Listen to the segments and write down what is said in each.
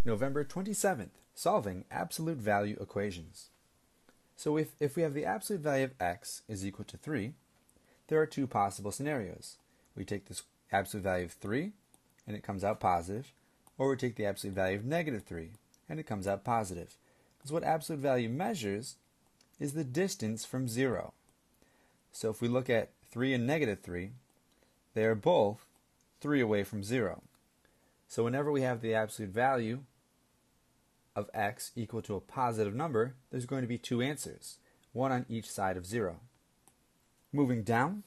November 27th, solving absolute value equations. So if we have the absolute value of x is equal to 3, there are two possible scenarios. We take this absolute value of 3 and it comes out positive, or we take the absolute value of negative 3 and it comes out positive. Because what absolute value measures is the distance from 0. So if we look at 3 and negative 3, they are both 3 away from 0. So whenever we have the absolute value of x equal to a positive number, there's going to be two answers, one on each side of 0. Moving down,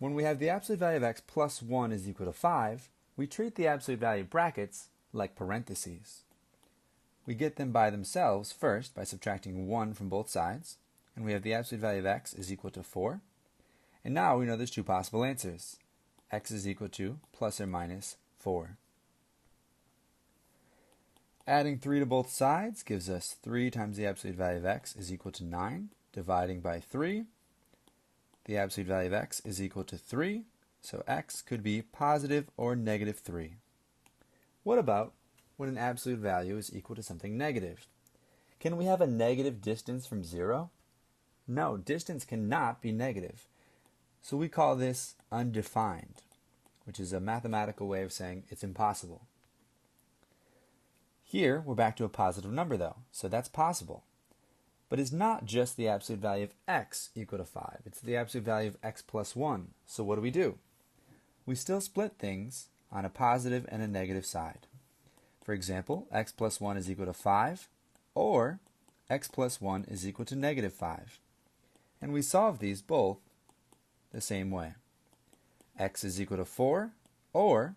when we have the absolute value of x plus 1 is equal to 5, we treat the absolute value brackets like parentheses. We get them by themselves first by subtracting 1 from both sides, and we have the absolute value of x is equal to 4. And now we know there's two possible answers. X is equal to plus or minus 4. Adding 3 to both sides gives us 3 times the absolute value of x is equal to 9. Dividing by 3, the absolute value of x is equal to 3. So x could be positive or negative 3. What about when an absolute value is equal to something negative? Can we have a negative distance from 0? No, distance cannot be negative. So we call this undefined, which is a mathematical way of saying it's impossible. Here, we're back to a positive number though, so that's possible. But it's not just the absolute value of x equal to 5, it's the absolute value of x plus 1. So what do? We still split things on a positive and a negative side. For example, x plus 1 is equal to 5, or x plus 1 is equal to negative 5. And we solve these both the same way. X is equal to 4, or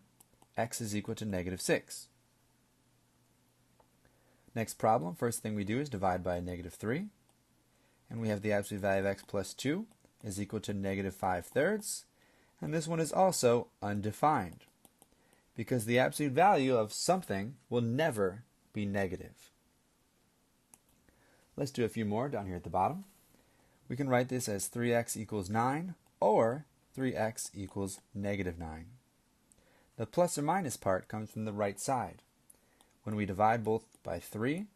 x is equal to negative 6. Next problem, first thing we do is divide by negative 3. And we have the absolute value of x plus 2 is equal to negative 5/3. And this one is also undefined, because the absolute value of something will never be negative. Let's do a few more down here at the bottom. We can write this as 3x equals 9, or 3x equals negative 9. The plus or minus part comes from the right side. When we divide both by 3,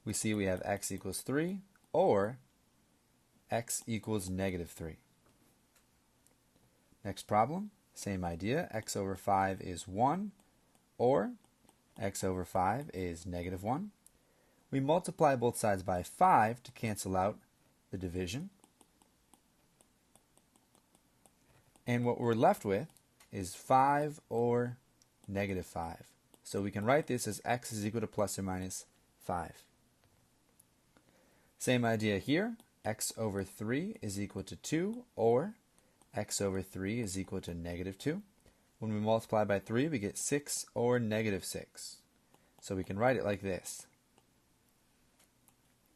we see we have x equals 3, or x equals negative 3. Next problem, same idea, x over 5 is 1, or x over 5 is negative 1. We multiply both sides by 5 to cancel out the division. And what we're left with is 5 or negative 5. So we can write this as x is equal to plus or minus 5. Same idea here. X over 3 is equal to 2, or x over 3 is equal to negative 2. When we multiply by 3, we get 6 or negative 6. So we can write it like this.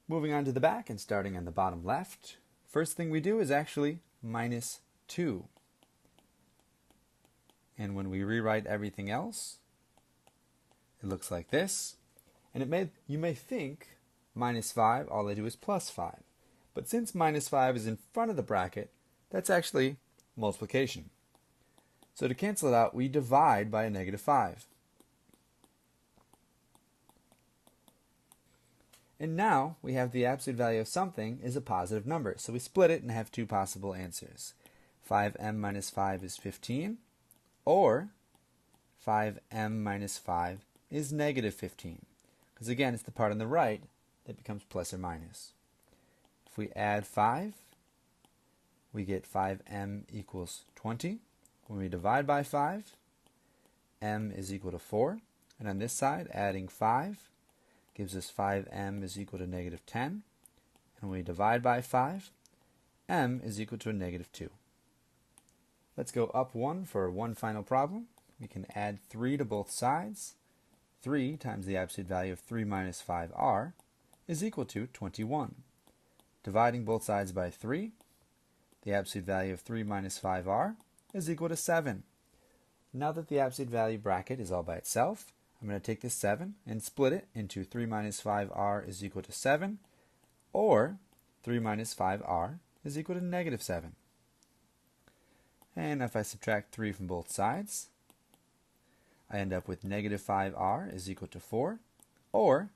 Moving on to the back and starting on the bottom left, first thing we do is actually minus 2. And when we rewrite everything else, it looks like this. And you may think minus 5, all I do is plus 5. But since minus 5 is in front of the bracket, that's actually multiplication. So to cancel it out, we divide by a negative 5. And now we have the absolute value of something is a positive number. So we split it and have two possible answers. 5m minus 5 is 15, or 5m minus 5 is negative 15. Because again, it's the part on the right that becomes plus or minus. If we add 5, we get 5m equals 20. When we divide by 5, m is equal to 4. And on this side, adding 5 gives us 5m is equal to negative 10. And when we divide by 5, m is equal to a negative 2. Let's go up 1 for one final problem. We can add 3 to both sides. 3 times the absolute value of 3 minus 5r is equal to 21. Dividing both sides by 3, the absolute value of 3 minus 5r is equal to 7. Now that the absolute value bracket is all by itself, I'm going to take this 7 and split it into 3 minus 5r is equal to 7, or 3 minus 5r is equal to negative 7. And if I subtract 3 from both sides, I end up with negative 5r is equal to 4, or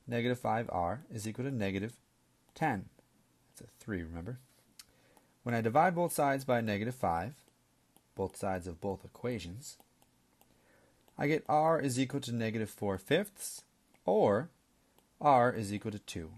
negative 5r is equal to negative 10. That's a 3, remember? When I divide both sides by negative 5, both sides of both equations, I get r is equal to negative 4/5, or r is equal to 2.